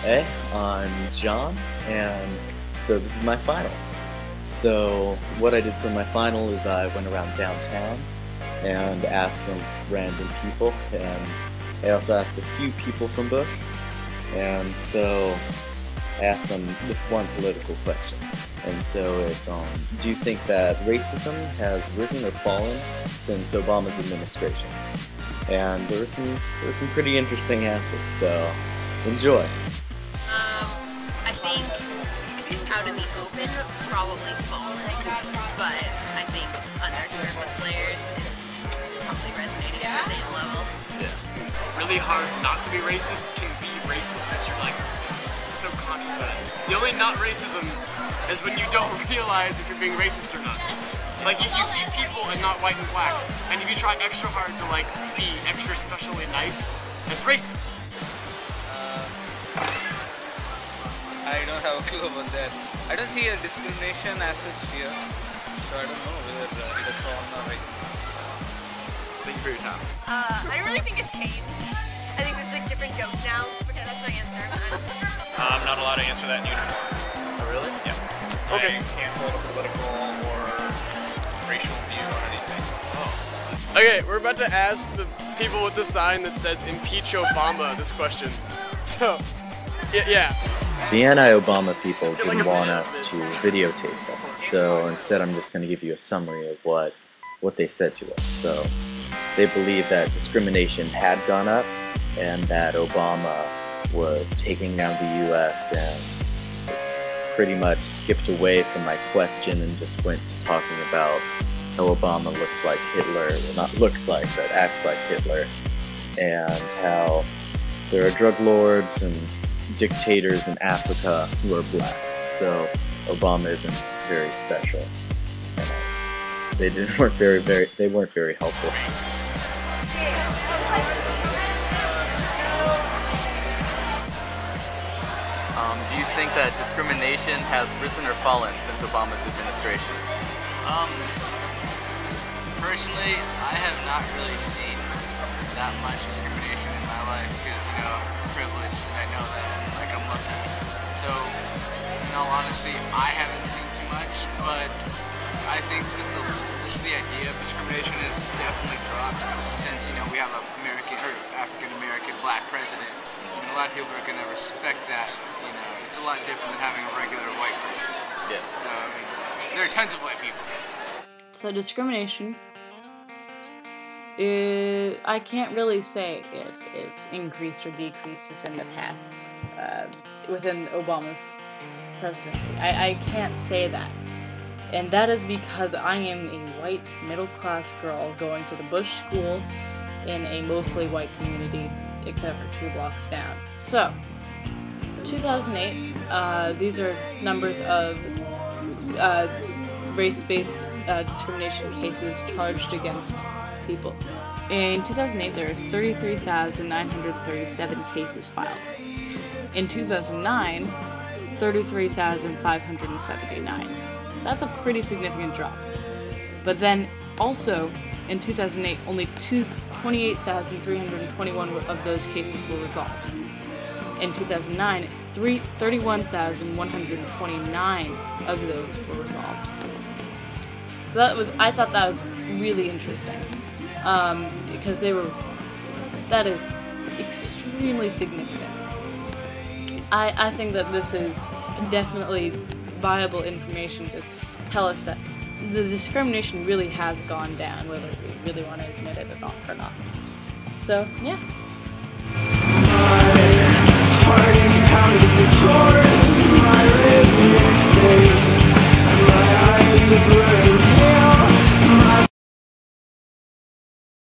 Hey, I'm John, and so this is my final. So what I did for my final is I went around downtown and asked some random people, and I also asked a few people from Bush, and so I asked them this one political question. And so it's do you think that racism has risen or fallen since Obama's administration? And there were some pretty interesting answers, so enjoy. I think out in the open, probably falling, but I think under surface layers is probably resonating at the same level. Yeah. Really hard not to be racist can be racist because you're like so conscious of it. The only not racism is when you don't realize if you're being racist or not. Like you see people and not white and black, and if you try extra hard to like be extra specially nice, that's racist. I don't have a clue about that. I don't see a discrimination as such here, so I don't know whether it has fallen or right. Thank you for your time. I don't really think it's changed. I think there's like different jokes now. Okay, that's my answer. I'm not allowed to answer that in uniform. Oh really? Yeah. Okay. I can't hold a political or racial view on anything. Oh. Okay, we're about to ask the people with the sign that says "Impeach Obama" this question. So, yeah. The anti-Obama people didn't want us to videotape them, so instead I'm just going to give you a summary of what they said to us. So they believed that discrimination had gone up and that Obama was taking down the US and pretty much skipped away from my question and just went to talking about how Obama looks like Hitler, well not looks like, but acts like Hitler, and how there are drug lords and dictators in Africa who are black, so Obama isn't very special. They weren't very helpful. Do you think that discrimination has risen or fallen since Obama's administration? Personally, I have not really seen that much discrimination in my life because, you know, I'm privileged and I know that like I'm lucky. So, in all honesty, I haven't seen too much, but I think that just the idea of discrimination has definitely dropped since, you know, we have a African American black president. And a lot of people are going to respect that. You know, it's a lot different than having a regular white person. Yeah. So, I mean, there are tons of white people. So discrimination, I can't really say if it's increased or decreased within the past, within Obama's presidency. I can't say that. And that is because I am a white, middle-class girl going to the Bush School in a mostly white community, except for 2 blocks down. So, 2008, these are numbers of race-based discrimination cases charged against people. In 2008, there were 33,937 cases filed. In 2009, 33,579. That's a pretty significant drop. But then, also, in 2008, only 28,321 of those cases were resolved. In 2009, 31,129 of those were resolved. So I thought that was really interesting, because that is extremely significant. I think that this is definitely viable information to tell us that the discrimination really has gone down, whether we really want to admit it or not. So, yeah.